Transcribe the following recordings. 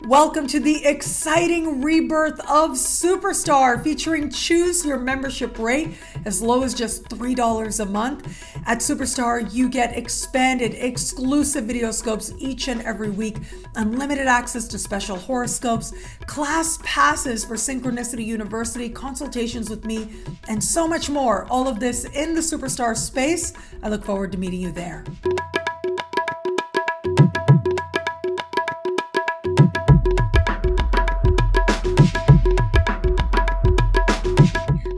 Welcome to the exciting rebirth of Superstar, featuring choose your membership rate as low as just $3 a month. At Superstar, you get expanded, exclusive video scopes each and every week, unlimited access to special horoscopes, class passes for Synchronicity University, consultations with me, and so much more. All of this in the Superstar space. I look forward to meeting you there.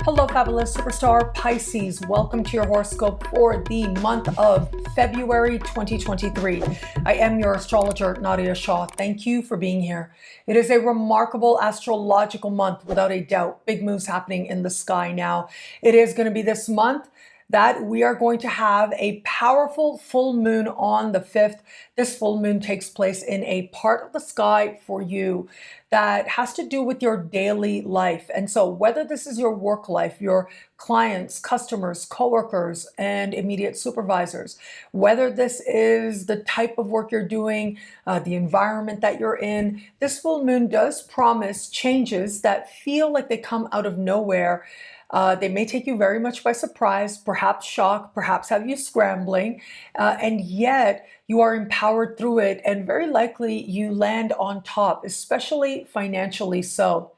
Hello, fabulous superstar Pisces. Welcome to your horoscope for the month of February 2023. I am your astrologer, Nadiya Shah. Thank you for being here. It is a remarkable astrological month, without a doubt. Big moves happening in the sky now. It is going to be this month that we are going to have a powerful full moon on the 5th. This full moon takes place in a part of the sky for you that has to do with your daily life. And so whether this is your work life, your clients, customers, coworkers, and immediate supervisors, whether this is the type of work you're doing, the environment that you're in, this full moon does promise changes that feel like they come out of nowhere. They may take you very much by surprise, perhaps shock, perhaps have you scrambling, and yet you are empowered through it, and very likely you land on top, especially financially so.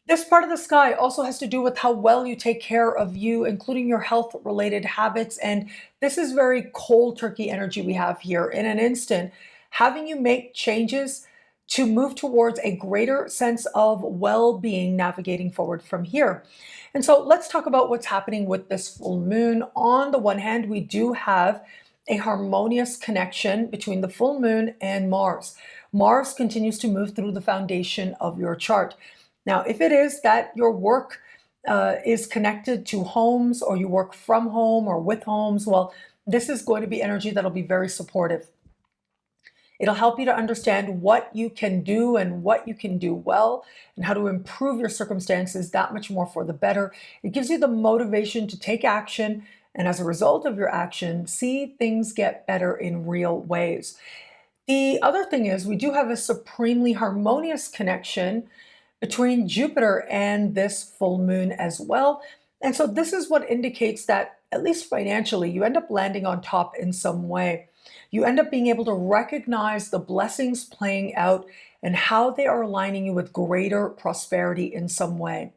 This part of the sky also has to do with how well you take care of you, including your health-related habits, and this is very cold turkey energy we have here. In an instant, having you make changes to move towards a greater sense of well-being navigating forward from here. And so let's talk about what's happening with this full moon. On the one hand, we do have a harmonious connection between the full moon and Mars. Mars continues to move through the foundation of your chart. Now, if it is that your work is connected to homes, or you work from home or with homes, well, this is going to be energy that'll be very supportive. It'll help you to understand what you can do and what you can do well, and how to improve your circumstances that much more for the better. It gives you the motivation to take action, and as a result of your action, see things get better in real ways. The other thing is, we do have a supremely harmonious connection between Jupiter and this full moon as well. And so this is what indicates that, at least financially, you end up landing on top in some way. You end up being able to recognize the blessings playing out and how they are aligning you with greater prosperity in some way.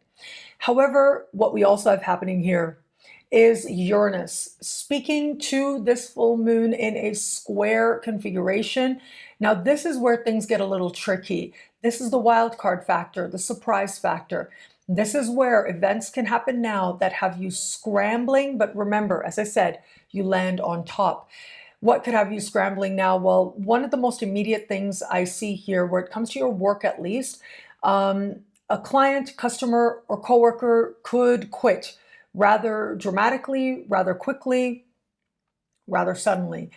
However, what we also have happening here is Uranus speaking to this full moon in a square configuration. Now, this is where things get a little tricky. This is the wild card factor, the surprise factor. This is where events can happen now that have you scrambling, but remember, as I said, you land on top. What could have you scrambling now? Well, one of the most immediate things I see here, where it comes to your work at least, a client, customer, or coworker could quit rather dramatically, rather quickly, rather suddenly.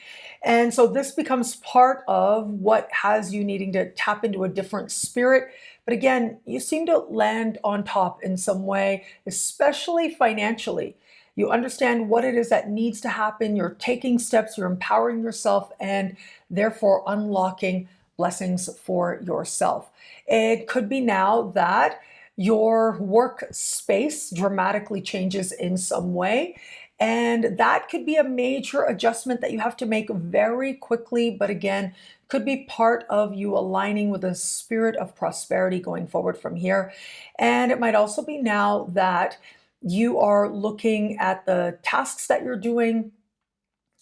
And so this becomes part of what has you needing to tap into a different spirit. But again, you seem to land on top in some way, especially financially. You understand what it is that needs to happen. You're taking steps, you're empowering yourself, and therefore unlocking blessings for yourself. It could be now that your workspace dramatically changes in some way, and that could be a major adjustment that you have to make very quickly, but again, could be part of you aligning with a spirit of prosperity going forward from here. And it might also be now that you are looking at the tasks that you're doing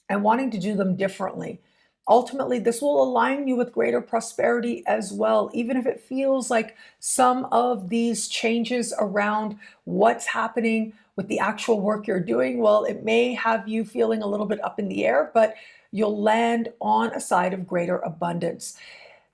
and wanting to do them differently. Ultimately, this will align you with greater prosperity as well, even if it feels like some of these changes around what's happening with the actual work you're doing, well, it may have you feeling a little bit up in the air, but you'll land on a side of greater abundance.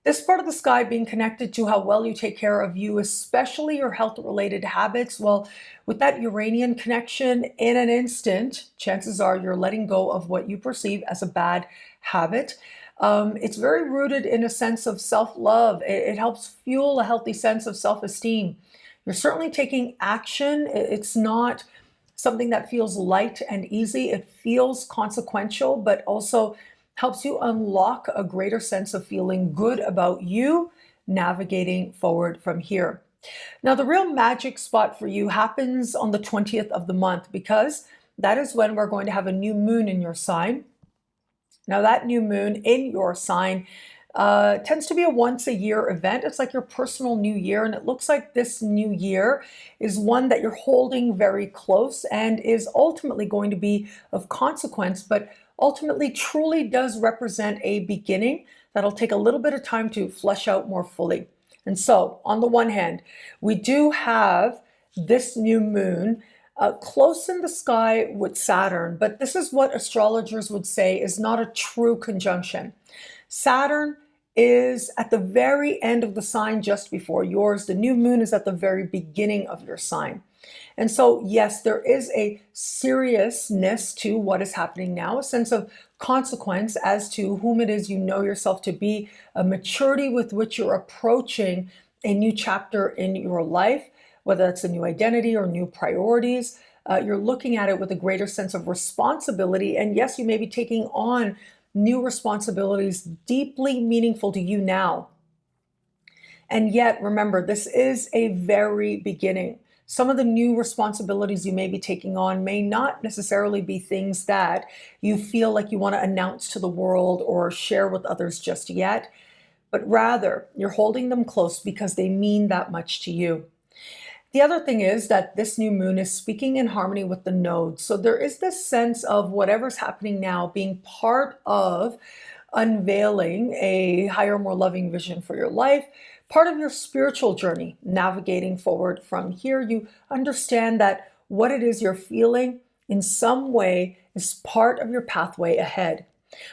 This part of the sky being connected to how well you take care of you, especially your health-related habits. Well, with that Uranian connection, in an instant, chances are you're letting go of what you perceive as a bad habit. It's very rooted in a sense of self-love. It helps fuel a healthy sense of self-esteem. You're certainly taking action. It's not something that feels light and easy. It feels consequential, but also helps you unlock a greater sense of feeling good about you navigating forward from here. Now, the real magic spot for you happens on the 20th of the month, because that is when we're going to have a new moon in your sign. Now, that new moon in your sign tends to be a once a year event. It's like your personal new year. And it looks like this new year is one that you're holding very close and is ultimately going to be of consequence, but ultimately truly does represent a beginning that'll take a little bit of time to flesh out more fully. And so, on the one hand, we do have this new moon close in the sky with Saturn, but this is what astrologers would say is not a true conjunction. Saturn is at the very end of the sign just before yours. The new moon is at the very beginning of your sign. And so, yes, there is a seriousness to what is happening now, a sense of consequence as to whom it is you know yourself to be, a maturity with which you're approaching a new chapter in your life, whether it's a new identity or new priorities. You're looking at it with a greater sense of responsibility. And yes, you may be taking on new responsibilities deeply meaningful to you now. And yet, remember, this is a very beginning. Some of the new responsibilities you may be taking on may not necessarily be things that you feel like you want to announce to the world or share with others just yet, but rather you're holding them close because they mean that much to you. The other thing is that this new moon is speaking in harmony with the nodes. So there is this sense of whatever's happening now being part of unveiling a higher, more loving vision for your life, part of your spiritual journey, navigating forward from here. You understand that what it is you're feeling in some way is part of your pathway ahead.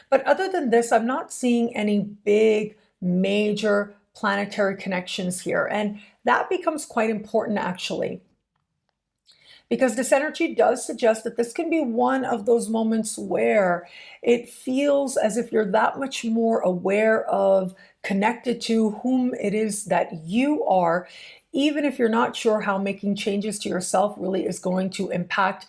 But other than this, I'm not seeing any big, major planetary connections here. And that becomes quite important, actually, because this energy does suggest that this can be one of those moments where it feels as if you're that much more aware of, connected to whom it is that you are, even if you're not sure how making changes to yourself really is going to impact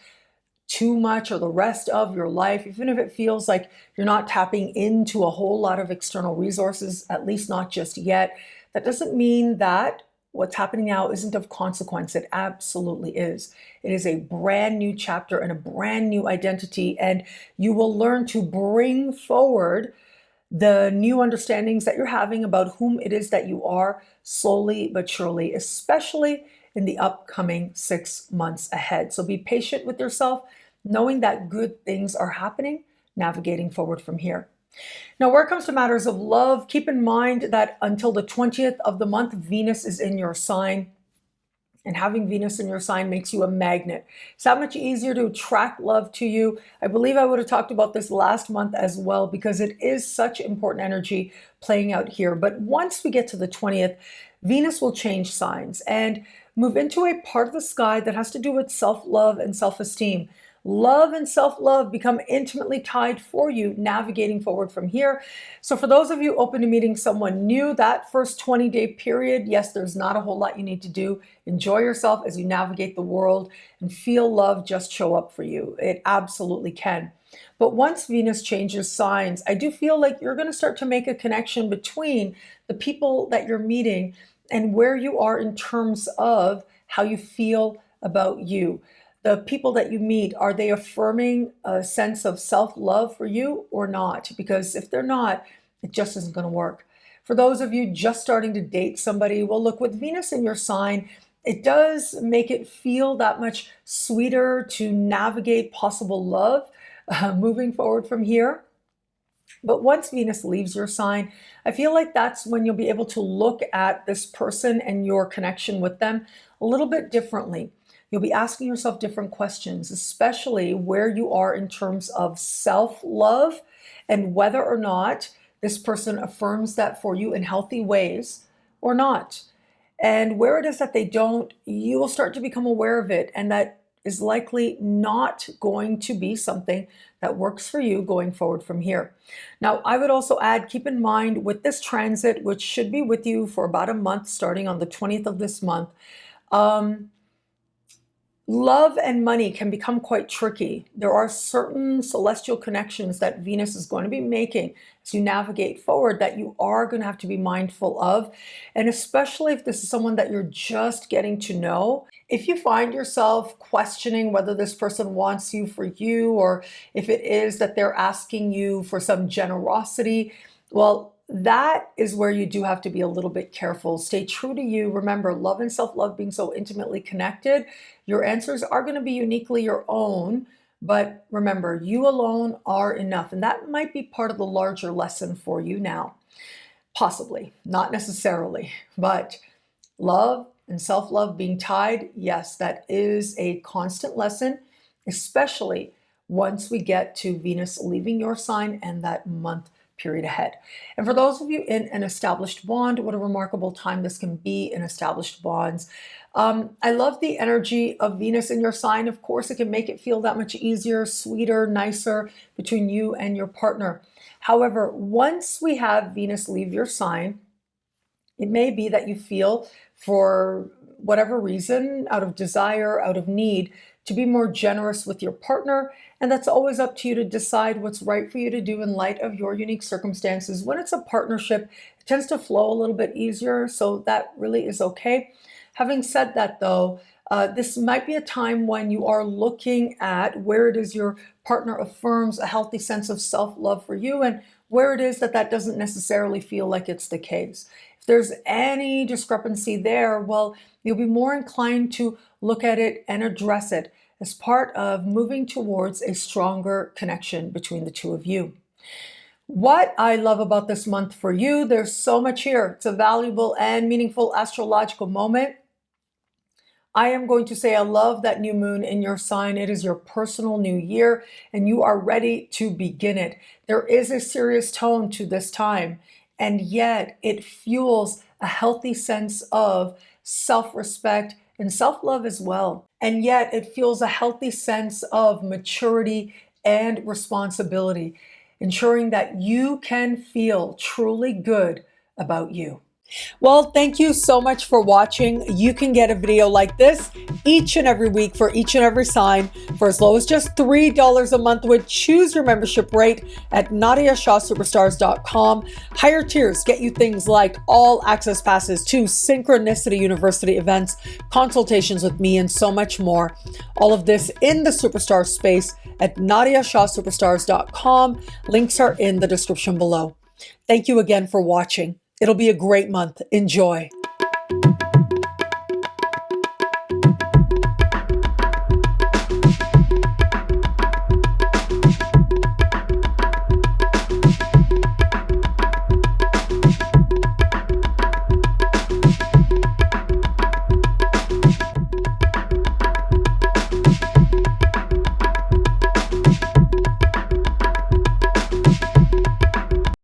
too much or the rest of your life, even if it feels like you're not tapping into a whole lot of external resources, at least not just yet. That doesn't mean that what's happening now isn't of consequence. It absolutely is. It is a brand new chapter and a brand new identity, and you will learn to bring forward the new understandings that you're having about whom it is that you are slowly but surely, especially in the upcoming 6 months ahead. So be patient with yourself, knowing that good things are happening, navigating forward from here. Now, where it comes to matters of love, keep in mind that until the 20th of the month, Venus is in your sign. And having Venus in your sign makes you a magnet. It's that much easier to attract love to you. I believe I would have talked about this last month as well, because it is such important energy playing out here. But once we get to the 20th, Venus will change signs and move into a part of the sky that has to do with self-love and self-esteem. Love and self-love become intimately tied for you, navigating forward from here. So for those of you open to meeting someone new, that first 20-day period, yes, there's not a whole lot you need to do. Enjoy yourself as you navigate the world and feel love just show up for you. It absolutely can. But once Venus changes signs, I do feel like you're going to start to make a connection between the people that you're meeting and where you are in terms of how you feel about you. The people that you meet, are they affirming a sense of self-love for you or not? Because if they're not, it just isn't going to work. For those of you just starting to date somebody, well, look, with Venus in your sign, it does make it feel that much sweeter to navigate possible love moving forward from here. But once Venus leaves your sign, I feel like that's when you'll be able to look at this person and your connection with them a little bit differently. You'll be asking yourself different questions, especially where you are in terms of self-love and whether or not this person affirms that for you in healthy ways or not. And where it is that they don't, you will start to become aware of it, and that is likely not going to be something that works for you going forward from here. Now, I would also add, keep in mind with this transit, which should be with you for about a month, starting on the 20th of this month, Love and money can become quite tricky. There are certain celestial connections that Venus is going to be making as you navigate forward that you are going to have to be mindful of. And especially if this is someone that you're just getting to know, if you find yourself questioning whether this person wants you for you, or if it is that they're asking you for some generosity, well, that is where you do have to be a little bit careful. Stay true to you. Remember, love and self-love being so intimately connected, your answers are going to be uniquely your own. But remember, you alone are enough. And that might be part of the larger lesson for you now. Possibly, not necessarily, but love and self-love being tied, yes, that is a constant lesson, especially once we get to Venus leaving your sign and that month period ahead. And for those of you in an established bond, what a remarkable time this can be in established bonds. I love the energy of Venus in your sign. Of course, it can make it feel that much easier, sweeter, nicer between you and your partner. However, once we have Venus leave your sign, it may be that you feel, for whatever reason, out of desire, out of need, to be more generous with your partner. And that's always up to you to decide what's right for you to do in light of your unique circumstances. When it's a partnership, it tends to flow a little bit easier, so that really is okay. Having said that, though, this might be a time when you are looking at where it is your partner affirms a healthy sense of self-love for you, and where it is that that doesn't necessarily feel like it's the case. If there's any discrepancy there, well, you'll be more inclined to look at it and address it as part of moving towards a stronger connection between the two of you. What I love about this month for you, there's so much here. It's a valuable and meaningful astrological moment. I am going to say I love that new moon in your sign. It is your personal new year, and you are ready to begin it. There is a serious tone to this time, and yet it fuels a healthy sense of self-respect and self-love as well. And yet it fuels a healthy sense of maturity and responsibility, ensuring that you can feel truly good about you. Well, thank you so much for watching. You can get a video like this each and every week for each and every sign for as low as just $3 a month. Would choose your membership rate at NadiyaShahSuperstars.com. Higher tiers get you things like all access passes to Synchronicity University events, consultations with me, and so much more. All of this in the Superstar space at NadiyaShahSuperstars.com. Links are in the description below. Thank you again for watching. It'll be a great month. Enjoy.